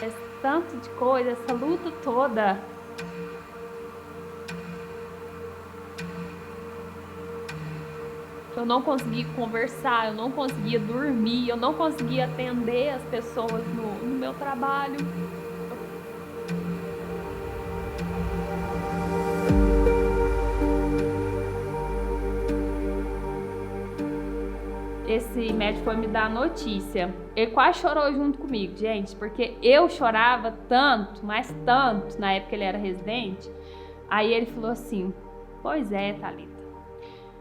Esse tanto de coisa, essa luta toda. Eu não conseguia conversar, eu não conseguia dormir, eu não conseguia atender as pessoas no meu trabalho. Esse médico foi me dar a notícia. Ele quase chorou junto comigo, gente, porque eu chorava tanto, mas tanto, na época ele era residente. Aí ele falou assim: pois é, Thalita,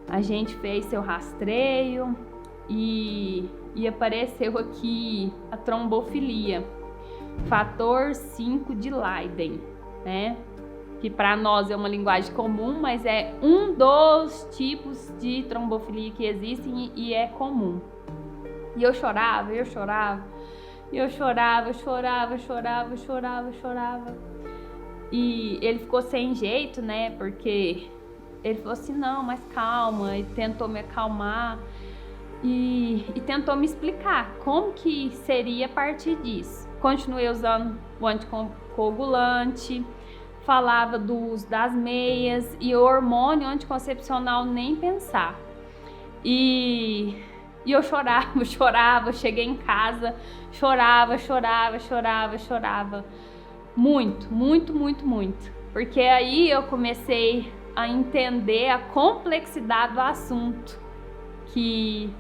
a gente fez seu rastreio e apareceu aqui a trombofilia, fator 5 de Leiden, né? Que para nós é uma linguagem comum, mas é um dos tipos de trombofilia que existem e é comum. E eu chorava, eu chorava, eu chorava, eu chorava, eu chorava, eu chorava, eu chorava. E ele ficou sem jeito, né? Porque ele falou assim: não, mas calma. E tentou me acalmar e tentou me explicar como que seria a partir disso. Continuei usando o anticoagulante, falava do uso das meias e o hormônio anticoncepcional nem pensar. E eu chorava, chorava, cheguei em casa, chorava, chorava, chorava, chorava. Muito, muito, muito, muito. Porque aí eu comecei a entender a complexidade do assunto que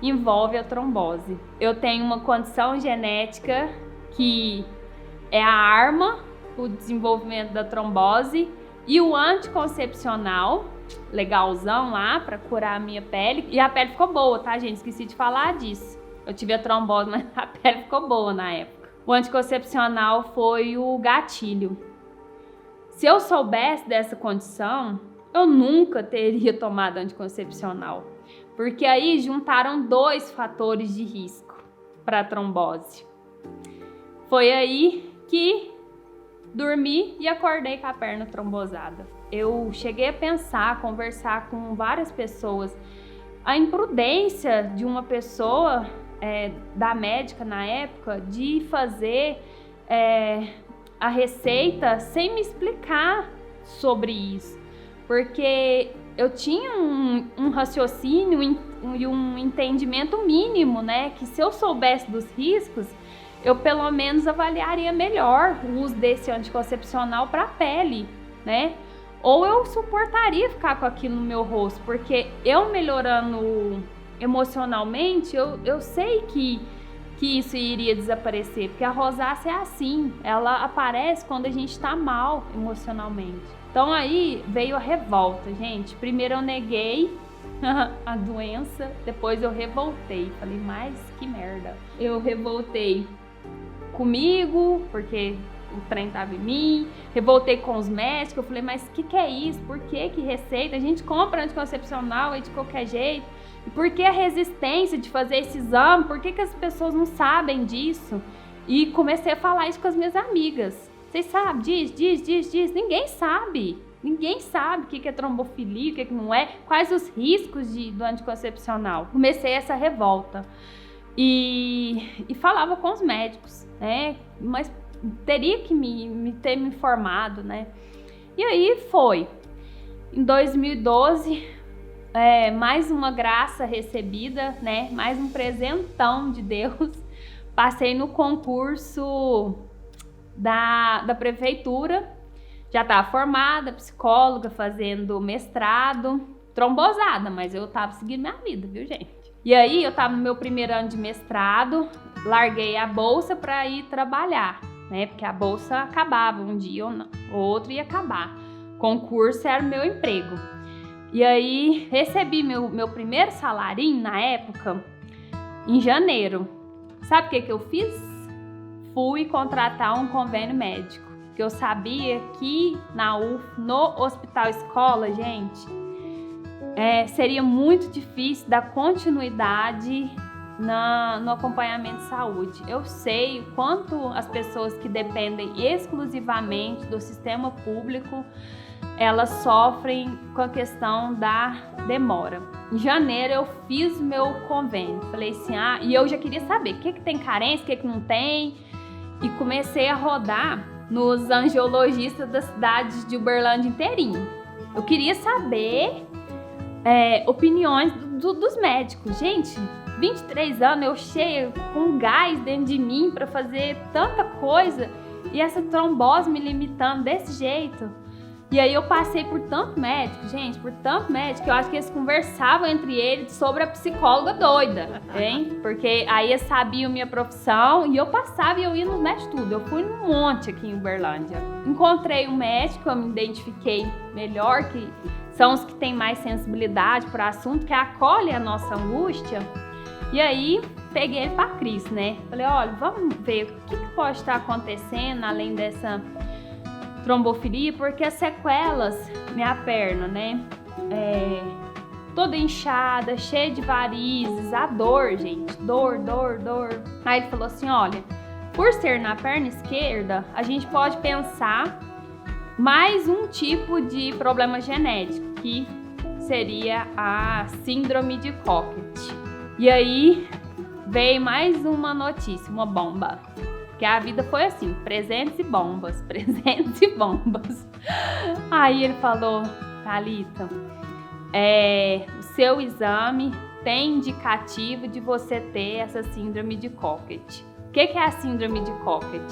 envolve a trombose. Eu tenho uma condição genética que é a arma, o desenvolvimento da trombose, e o anticoncepcional, legalzão lá, pra curar a minha pele. E a pele ficou boa, tá, gente? Esqueci de falar disso. Eu tive a trombose, mas a pele ficou boa na época. O anticoncepcional foi o gatilho. Se eu soubesse dessa condição, eu nunca teria tomado anticoncepcional. Porque aí juntaram 2 fatores de risco para trombose. Foi aí que dormi e acordei com a perna trombosada. Eu cheguei a pensar, conversar com várias pessoas, a imprudência de uma pessoa, da médica na época, de fazer a receita sem me explicar sobre isso. Porque eu tinha um raciocínio e um entendimento mínimo, né? Que se eu soubesse dos riscos, eu pelo menos avaliaria melhor o uso desse anticoncepcional para a pele, né? Ou eu suportaria ficar com aquilo no meu rosto, porque eu melhorando emocionalmente, eu sei que isso iria desaparecer, porque a rosácea é assim, ela aparece quando a gente tá mal emocionalmente. Então aí veio a revolta, gente. Primeiro eu neguei a doença, depois eu revoltei. Falei, mas que merda. Eu revoltei comigo, porque o trem tava em mim, revoltei com os médicos. Eu falei, mas que é isso? Por que receita? A gente compra anticoncepcional aí de qualquer jeito. E por que a resistência de fazer esse exame? Por que as pessoas não sabem disso? E comecei a falar isso com as minhas amigas. Vocês sabem? Diz. Ninguém sabe. Ninguém sabe o que é trombofilia, o que não é, quais os riscos do anticoncepcional. Comecei essa revolta. E falava com os médicos, né? Mas teria que ter me informado, né? E aí foi. Em 2012, mais uma graça recebida, né? Mais um presentão de Deus. Passei no concurso da prefeitura. Já estava formada, psicóloga, fazendo mestrado, trombosada, mas eu estava seguindo minha vida, viu, gente? E aí eu estava no meu primeiro ano de mestrado, larguei a bolsa para ir trabalhar, né? Porque a bolsa acabava um dia ou outro ia acabar. Concurso era o meu emprego. E aí recebi meu primeiro salarinho na época em janeiro. Sabe o que eu fiz? Fui contratar um convênio médico. Porque eu sabia que na UF, no Hospital Escola, gente, seria muito difícil dar continuidade no acompanhamento de saúde. Eu sei o quanto as pessoas que dependem exclusivamente do sistema público, elas sofrem com a questão da demora. Em janeiro eu fiz meu convênio, falei assim, e eu já queria saber o que tem carência, o que não tem. e comecei a rodar nos angiologistas das cidades de Uberlândia inteirinho. Eu queria saber opiniões dos médicos. Gente, 23 anos, eu cheia com gás dentro de mim para fazer tanta coisa e essa trombose me limitando desse jeito. E aí eu passei por tanto médico, gente, que eu acho que eles conversavam entre eles sobre a psicóloga doida, hein? Porque aí eles sabiam minha profissão e eu passava e eu ia nos médicos tudo. Eu fui num monte aqui em Uberlândia. Encontrei um médico, eu me identifiquei melhor, que são os que têm mais sensibilidade para o assunto, que acolhem a nossa angústia. E aí peguei ele para Cris, né? Falei, olha, vamos ver o que pode estar acontecendo além dessa trombofilia, porque as sequelas, minha perna, né, toda inchada, cheia de varizes, a dor, gente, dor. Aí ele falou assim, olha, por ser na perna esquerda, a gente pode pensar mais um tipo de problema genético, que seria a síndrome de Cockett. E aí veio mais uma notícia, uma bomba. Porque a vida foi assim, presentes e bombas. Aí ele falou, Thalita, o seu exame tem indicativo de você ter essa síndrome de Cockett. O que é a síndrome de Cockett?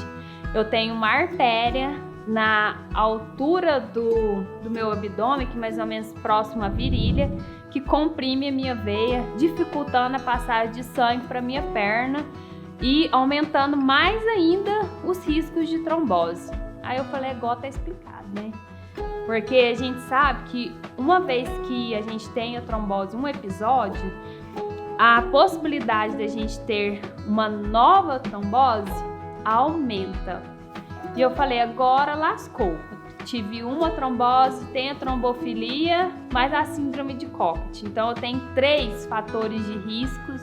Eu tenho uma artéria na altura do meu abdômen, que mais ou menos próximo à virilha, que comprime a minha veia, dificultando a passagem de sangue para minha perna e aumentando mais ainda os riscos de trombose. Aí eu falei, igual tá explicado, né? Porque a gente sabe que uma vez que a gente tem a trombose, um episódio, a possibilidade de a gente ter uma nova trombose aumenta. E eu falei, agora lascou. Tive uma trombose, tenho a trombofilia, mais a síndrome de Cockett. Então eu tenho 3 fatores de riscos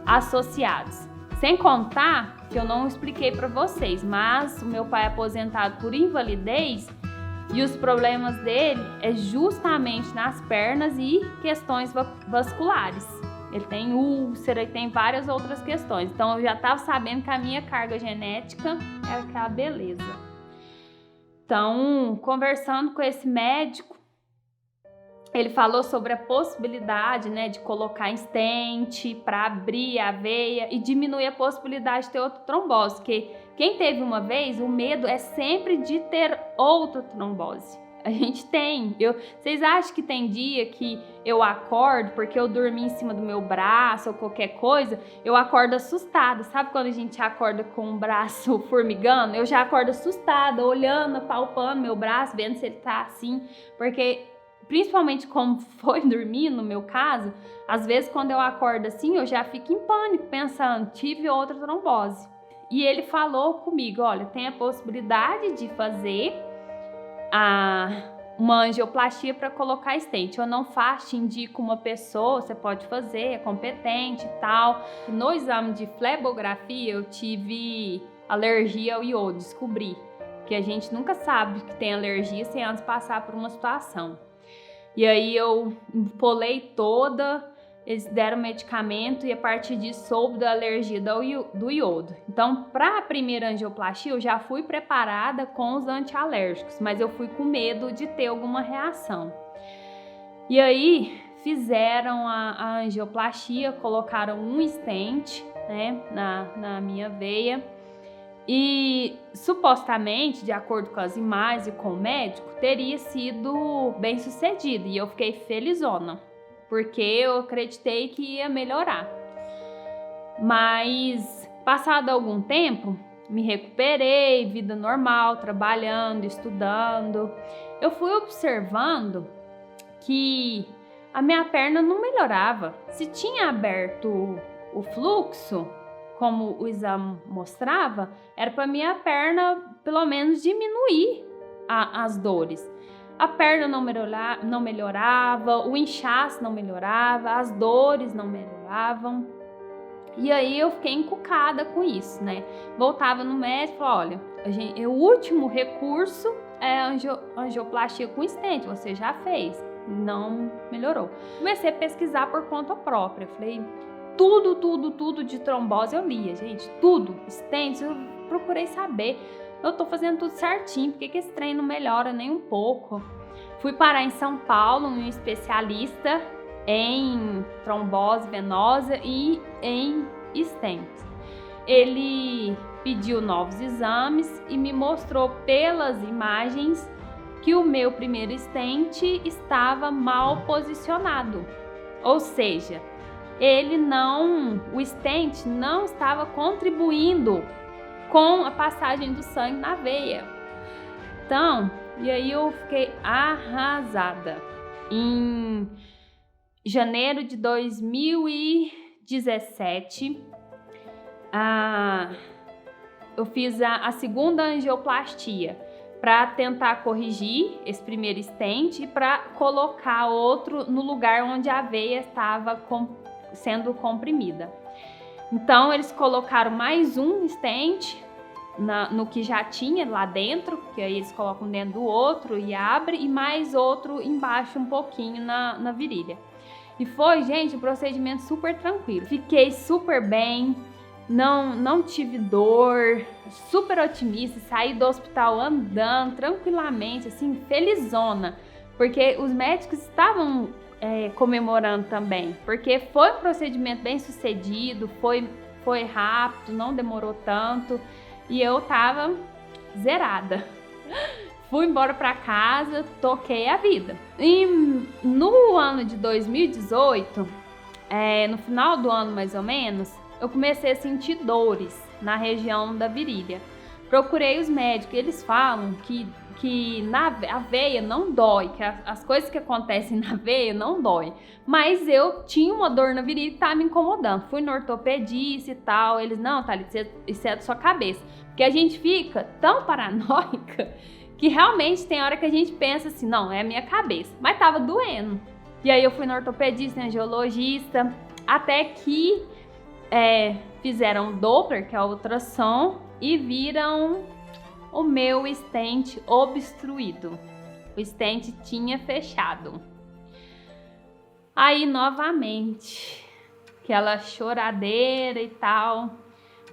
associados. Sem contar que eu não expliquei para vocês, mas o meu pai é aposentado por invalidez e os problemas dele é justamente nas pernas e questões vasculares. Ele tem úlcera e tem várias outras questões. Então eu já estava sabendo que a minha carga genética era aquela beleza. Então, conversando com esse médico, ele falou sobre a possibilidade, né, de colocar em stent para abrir a veia e diminuir a possibilidade de ter outra trombose. Porque quem teve uma vez, o medo é sempre de ter outra trombose. A gente tem. Vocês acham que tem dia que eu acordo porque eu dormi em cima do meu braço ou qualquer coisa, eu acordo assustada. Sabe quando a gente acorda com o braço formigando? Eu já acordo assustada, olhando, palpando meu braço, vendo se ele tá assim, porque principalmente como foi dormir, no meu caso, às vezes quando eu acordo assim, eu já fico em pânico, pensando, tive outra trombose. E ele falou comigo, olha, tem a possibilidade de fazer uma angioplastia para colocar stent. Eu não faço, te indico uma pessoa, você pode fazer, é competente e tal. No exame de flebografia, eu tive alergia ao iodo, descobri que a gente nunca sabe que tem alergia sem antes passar por uma situação. E aí eu polei toda, eles deram medicamento e a partir disso soube da alergia do iodo. Então, para a primeira angioplastia, eu já fui preparada com os antialérgicos, mas eu fui com medo de ter alguma reação. E aí fizeram a angioplastia, colocaram um stent, né, na minha veia. E supostamente, de acordo com as imagens e com o médico, teria sido bem sucedido. E eu fiquei felizona, porque eu acreditei que ia melhorar. Mas, passado algum tempo, me recuperei, vida normal, trabalhando, estudando. Eu fui observando que a minha perna não melhorava. Se tinha aberto o fluxo, como o exame mostrava, era para minha perna pelo menos diminuir as dores. A perna não melhorava, o inchaço não melhorava, as dores não melhoravam. E aí eu fiquei encucada com isso, né? Voltava no médico e falava, olha, o último recurso é a angioplastia com stent, você já fez, não melhorou. Comecei a pesquisar por conta própria, falei, tudo de trombose eu lia, gente, tudo, stents, procurei saber. Eu tô fazendo tudo certinho, por que esse trem não melhora nem um pouco? Fui parar em São Paulo, um especialista em trombose venosa e em stent. Ele pediu novos exames e me mostrou pelas imagens que o meu primeiro stent estava mal posicionado. Ou seja, o stent não estava contribuindo com a passagem do sangue na veia. Então, e aí eu fiquei arrasada. Em janeiro de 2017, eu fiz a segunda angioplastia para tentar corrigir esse primeiro stent e para colocar outro no lugar onde a veia estava sendo comprimida. Então, eles colocaram mais um stent no que já tinha lá dentro, que aí eles colocam dentro do outro e abre, e mais outro embaixo um pouquinho na virilha. E foi, gente, um procedimento super tranquilo. Fiquei super bem, não tive dor, super otimista, saí do hospital andando tranquilamente, assim, felizona, porque os médicos estavam comemorando também, porque foi um procedimento bem sucedido, foi rápido, não demorou tanto, e eu tava zerada. Fui embora para casa, toquei a vida. E no ano de 2018, no final do ano mais ou menos, eu comecei a sentir dores na região da virilha. Procurei os médicos, eles falam que a veia não dói, que as coisas que acontecem na veia não dói. Mas eu tinha uma dor na virilha que estava me incomodando. Fui no ortopedista e tal, eles, não, Thalita, isso é da sua cabeça. Porque a gente fica tão paranoica que realmente tem hora que a gente pensa assim, não, é a minha cabeça. Mas tava doendo. E aí eu fui no ortopedista, no angiologista, até que fizeram Doppler, que é a ultrassom, e viram o meu stent obstruído. O stent tinha fechado. Aí, novamente, aquela choradeira e tal,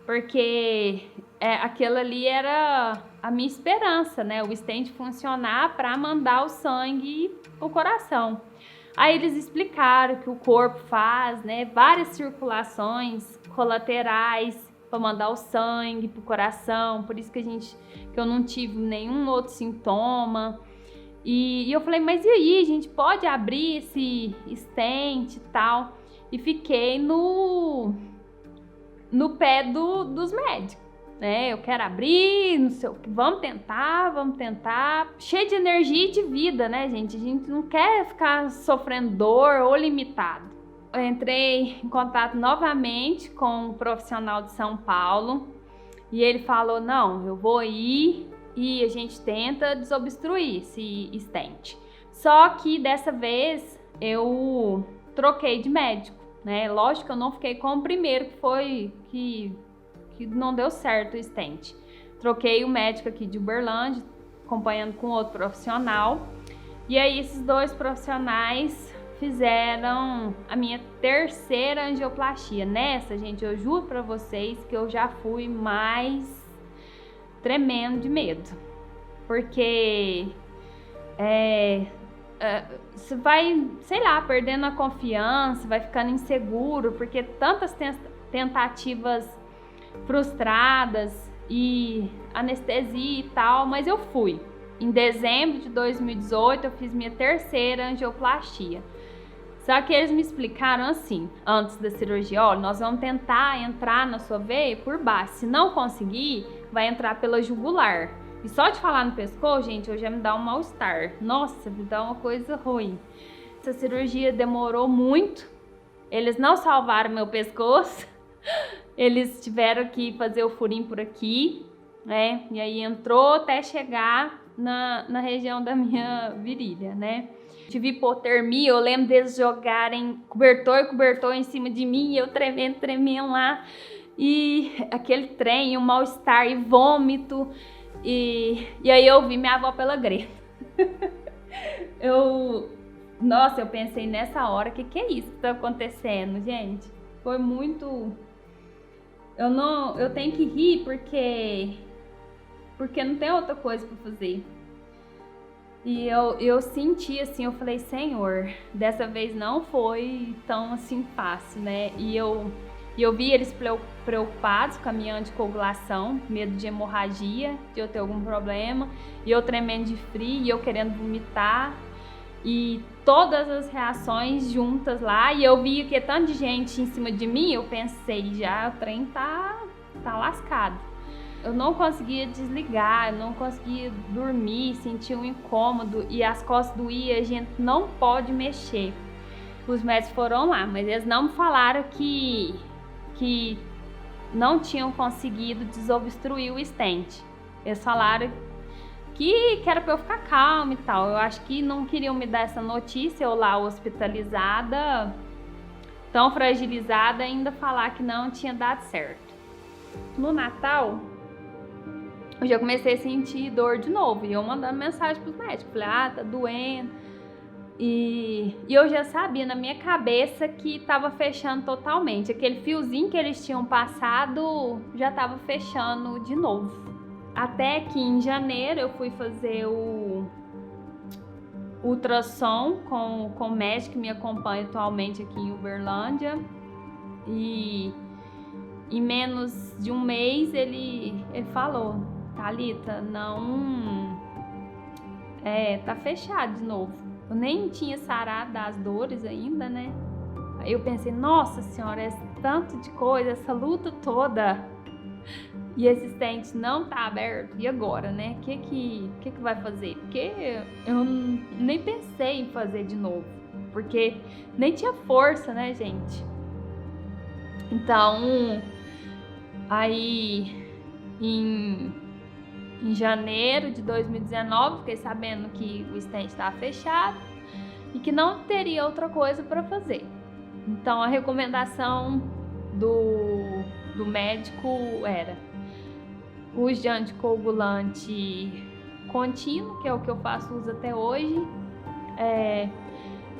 porque aquilo ali era a minha esperança, né? O stent funcionar para mandar o sangue pro coração. Aí eles explicaram que o corpo faz, né, várias circulações colaterais para mandar o sangue pro coração, por isso que eu não tive nenhum outro sintoma. E eu falei, mas e aí, a gente pode abrir esse stent e tal? E fiquei no pé dos médicos, né? Eu quero abrir, não sei o que, vamos tentar. Cheio de energia e de vida, né, gente? A gente não quer ficar sofrendo dor ou limitado. Eu entrei em contato novamente com um profissional de São Paulo e ele falou, não, eu vou ir e a gente tenta desobstruir esse stent. Só que dessa vez eu troquei de médico, né? Lógico que eu não fiquei com o primeiro, que foi que não deu certo o stent. Troquei o médico aqui de Uberlândia, acompanhando com outro profissional. E aí esses dois profissionais fizeram a minha terceira angioplastia. Nessa, gente, eu juro pra vocês que eu já fui mais tremendo de medo. Porque você vai, sei lá, perdendo a confiança, vai ficando inseguro, porque tantas tentativas frustradas e anestesia e tal, mas eu fui. Em dezembro de 2018 eu fiz minha terceira angioplastia. Só que eles me explicaram assim, antes da cirurgia, olha, nós vamos tentar entrar na sua veia por baixo. Se não conseguir, vai entrar pela jugular. E só de falar no pescoço, gente, hoje já me dá um mal-estar. Nossa, me dá uma coisa ruim. Essa cirurgia demorou muito. Eles não salvaram meu pescoço. Eles tiveram que fazer o furinho por aqui, né? E aí entrou até chegar na região da minha virilha, né? Tive hipotermia, eu lembro deles jogarem cobertor em cima de mim, e eu tremendo lá. E aquele trem, um mal-estar e vômito. E aí eu vi minha avó pela greta. Nossa, eu pensei nessa hora, que é isso que tá acontecendo, gente? Foi muito eu tenho que rir porque não tem outra coisa para fazer. E eu senti assim, eu falei, Senhor, dessa vez não foi tão assim fácil, né? E eu vi eles preocupados com a minha anticoagulação, medo de hemorragia, de eu ter algum problema, e eu tremendo de frio, e eu querendo vomitar, e todas as reações juntas lá, e eu via que tanto de gente em cima de mim, eu pensei, já o trem tá lascado. Eu não conseguia desligar, eu não conseguia dormir, sentia um incômodo e as costas doíam, a gente não pode mexer. Os médicos foram lá, mas eles não me falaram que não tinham conseguido desobstruir o stent. Eles falaram que era pra eu ficar calma e tal. Eu acho que não queriam me dar essa notícia, eu lá hospitalizada, tão fragilizada, ainda falar que não tinha dado certo. No Natal, eu já comecei a sentir dor de novo, e eu mandando mensagem pros médicos, falei, tá doendo. E eu já sabia na minha cabeça que tava fechando totalmente. Aquele fiozinho que eles tinham passado já tava fechando de novo. Até que em janeiro eu fui fazer o ultrassom com o médico que me acompanha atualmente aqui em Uberlândia. E em menos de um mês ele falou, Thalita, não... tá fechado de novo. Eu nem tinha sarado das dores ainda, né? Aí eu pensei, nossa senhora, esse tanto de coisa, essa luta toda, e esse stent não tá aberto, e agora, né? O que vai fazer? Porque eu nem pensei em fazer de novo, porque nem tinha força, né, gente? Então, aí em janeiro de 2019, fiquei sabendo que o stent estava fechado e que não teria outra coisa para fazer. Então a recomendação do médico era uso de anticoagulante contínuo, que é o que eu faço uso até hoje.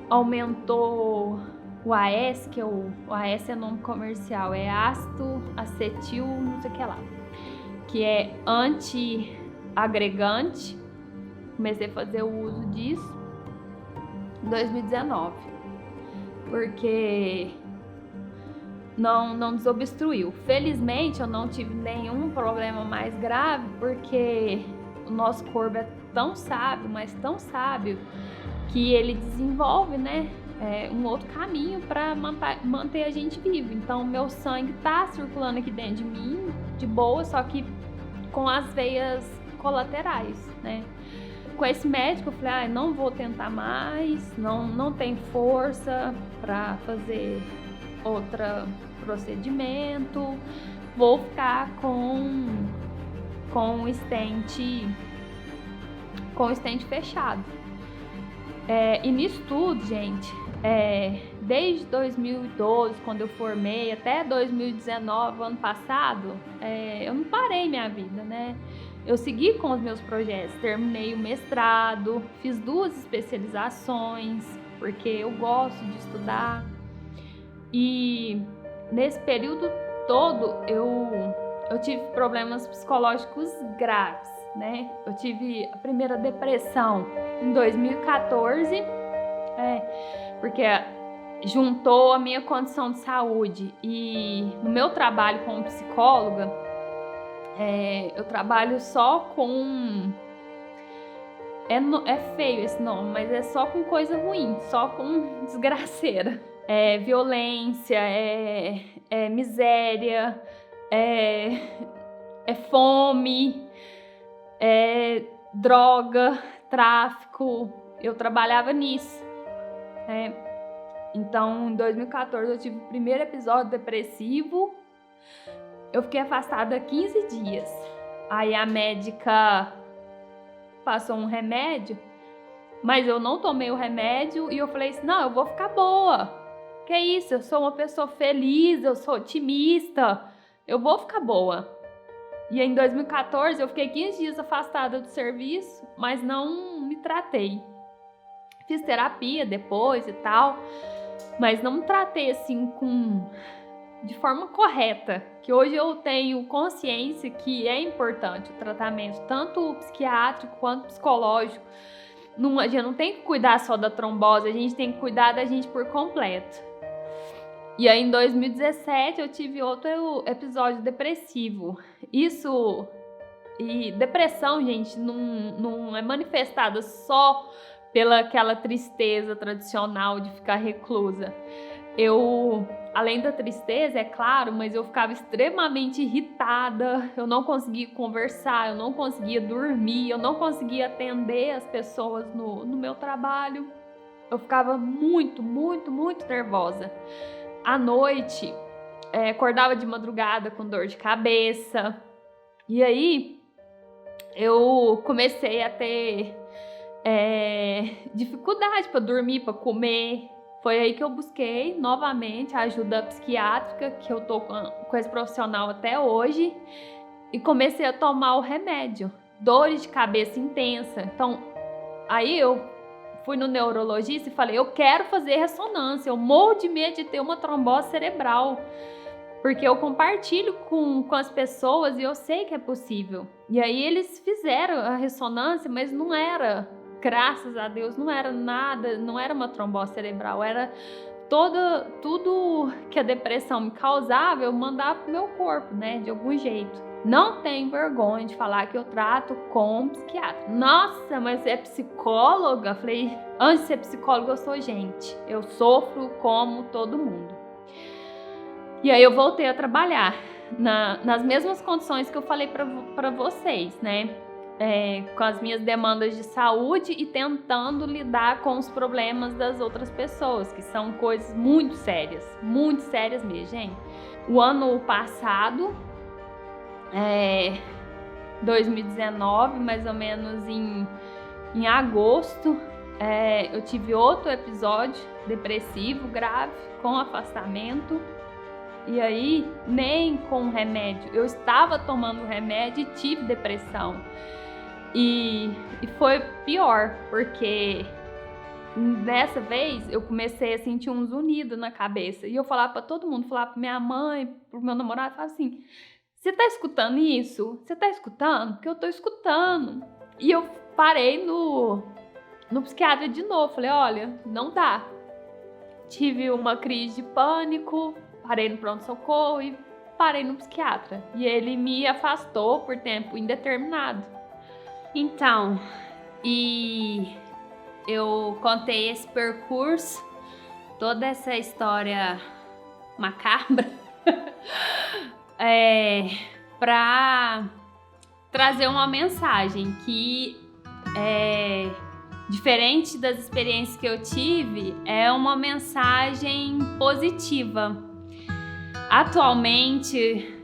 Aumentou o AS, que o AS é nome comercial, é ácido acetil, não sei o que lá, que é anti-agregante. Comecei a fazer o uso disso em 2019, porque não desobstruiu. Felizmente eu não tive nenhum problema mais grave, porque o nosso corpo é tão sábio, mas tão sábio, que ele desenvolve, né, um outro caminho para manter a gente vivo. Então meu sangue tá circulando aqui dentro de mim de boa, só que com as veias colaterais, né? Com esse médico eu falei, não vou tentar mais, não tem força para fazer outro procedimento, vou ficar com o stent fechado. E nisso tudo, gente, desde 2012, quando eu formei, até 2019, ano passado, eu não parei minha vida, né? Eu segui com os meus projetos, terminei o mestrado, fiz 2 especializações, porque eu gosto de estudar. E nesse período todo eu tive problemas psicológicos graves, né? Eu tive a primeira depressão em 2014, porque juntou a minha condição de saúde e no meu trabalho como psicóloga, eu trabalho só com... É feio esse nome, mas é só com coisa ruim, só com desgraceira. Violência, miséria, fome, droga, tráfico. Eu trabalhava nisso. Então, em 2014, eu tive o primeiro episódio depressivo. Eu fiquei afastada 15 dias. Aí a médica passou um remédio, mas eu não tomei o remédio e eu falei assim, não, eu vou ficar boa. Que isso, eu sou uma pessoa feliz, eu sou otimista, eu vou ficar boa. E em 2014 eu fiquei 15 dias afastada do serviço, mas não me tratei. Fiz terapia depois e tal, mas não me tratei assim com de forma correta, que hoje eu tenho consciência que é importante o tratamento, tanto psiquiátrico quanto psicológico. A gente não tem que cuidar só da trombose, a gente tem que cuidar da gente por completo. E aí em 2017 eu tive outro episódio depressivo. E depressão, gente, não é manifestada só pela aquela tristeza tradicional de ficar reclusa. Além da tristeza, é claro, mas eu ficava extremamente irritada, eu não conseguia conversar, eu não conseguia dormir, eu não conseguia atender as pessoas no meu trabalho. Eu ficava muito, muito, muito nervosa. À noite, acordava de madrugada com dor de cabeça. E aí, eu comecei a ter dificuldade para dormir, para comer. Foi aí que eu busquei novamente a ajuda psiquiátrica, que eu tô com esse profissional até hoje, e comecei a tomar o remédio. Dores de cabeça intensa. Então, aí eu fui no neurologista e falei, eu quero fazer ressonância, eu morro de medo de ter uma trombose cerebral, porque eu compartilho com as pessoas e eu sei que é possível. E aí eles fizeram a ressonância, mas não era... Graças a Deus, não era nada, não era uma trombose cerebral, era tudo que a depressão me causava, eu mandava pro meu corpo, né, de algum jeito. Não tenho vergonha de falar que eu trato com psiquiatra. Nossa, mas é psicóloga? Falei, antes de ser psicóloga eu sou gente, eu sofro como todo mundo. E aí eu voltei a trabalhar nas mesmas condições que eu falei para vocês, né? Com as minhas demandas de saúde e tentando lidar com os problemas das outras pessoas, que são coisas muito sérias mesmo, gente. O ano passado, 2019, mais ou menos em agosto, eu tive outro episódio depressivo grave, com afastamento. E aí, nem com remédio, eu estava tomando remédio e tive depressão. E foi pior, porque dessa vez eu comecei a sentir um zunido na cabeça. E eu falava para todo mundo, falava para minha mãe, pro meu namorado, falava assim, você tá escutando isso? Você tá escutando? Porque eu tô escutando. E eu parei no psiquiatra de novo, falei, olha, não dá. Tive uma crise de pânico, parei no pronto-socorro e parei no psiquiatra. E ele me afastou por tempo indeterminado. Então, e eu contei esse percurso, toda essa história macabra, para trazer uma mensagem que, diferente das experiências que eu tive, é uma mensagem positiva. Atualmente,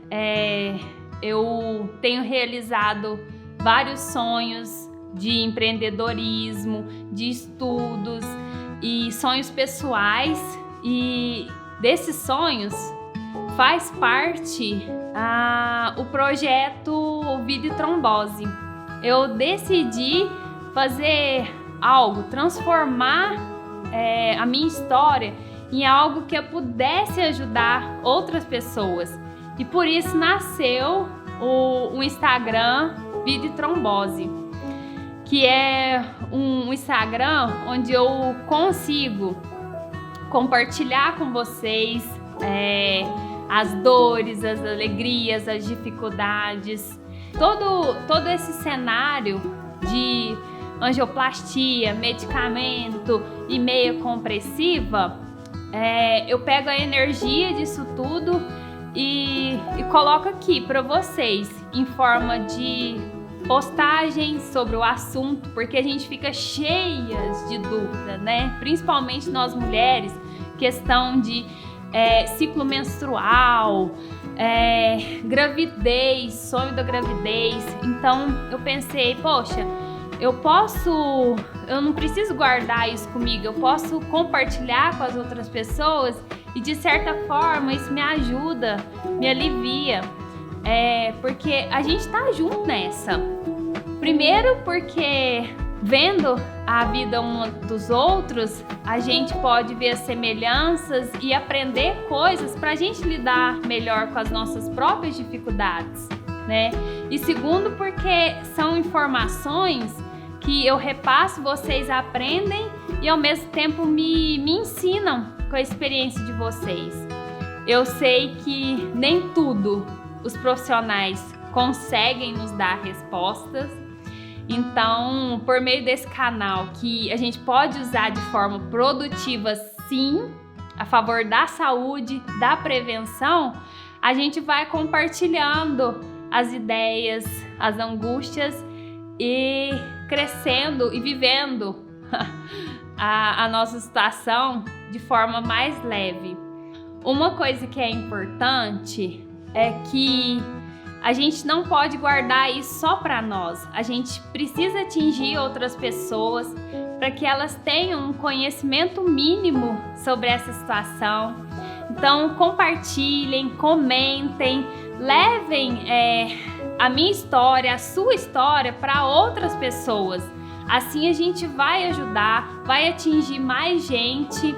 eu tenho realizado vários sonhos de empreendedorismo, de estudos e sonhos pessoais, e desses sonhos faz parte o projeto Vida e Trombose. Eu decidi fazer algo, transformar a minha história em algo que eu pudesse ajudar outras pessoas, e por isso nasceu o Instagram Vida e Trombose, que é um Instagram onde eu consigo compartilhar com vocês as dores, as alegrias, as dificuldades, todo esse cenário de angioplastia, medicamento e meia compressiva. Eu pego a energia disso tudo e coloco aqui para vocês em forma de postagens sobre o assunto, porque a gente fica cheias de dúvida, né? Principalmente nós mulheres, questão de ciclo menstrual, gravidez, sonho da gravidez. Então eu pensei, poxa, eu não preciso guardar isso comigo, eu posso compartilhar com as outras pessoas e de certa forma isso me ajuda, me alivia, porque a gente tá junto nessa. Primeiro porque vendo a vida um dos outros, a gente pode ver as semelhanças e aprender coisas para a gente lidar melhor com as nossas próprias dificuldades, né? E segundo, porque são informações que eu repasso, vocês aprendem e ao mesmo tempo me ensinam com a experiência de vocês. Eu sei que nem tudo os profissionais conseguem nos dar respostas, então por meio desse canal que a gente pode usar de forma produtiva sim, a favor da saúde, da prevenção, a gente vai compartilhando as ideias, as angústias e crescendo e vivendo a nossa situação de forma mais leve. Uma coisa que é importante é que a gente não pode guardar isso só para nós. A gente precisa atingir outras pessoas para que elas tenham um conhecimento mínimo sobre essa situação. Então, compartilhem, comentem, levem a minha história, a sua história para outras pessoas. Assim a gente vai ajudar, vai atingir mais gente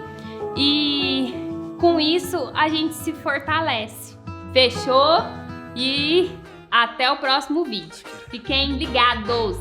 e com isso a gente se fortalece. Fechou? E até o próximo vídeo. Fiquem ligados!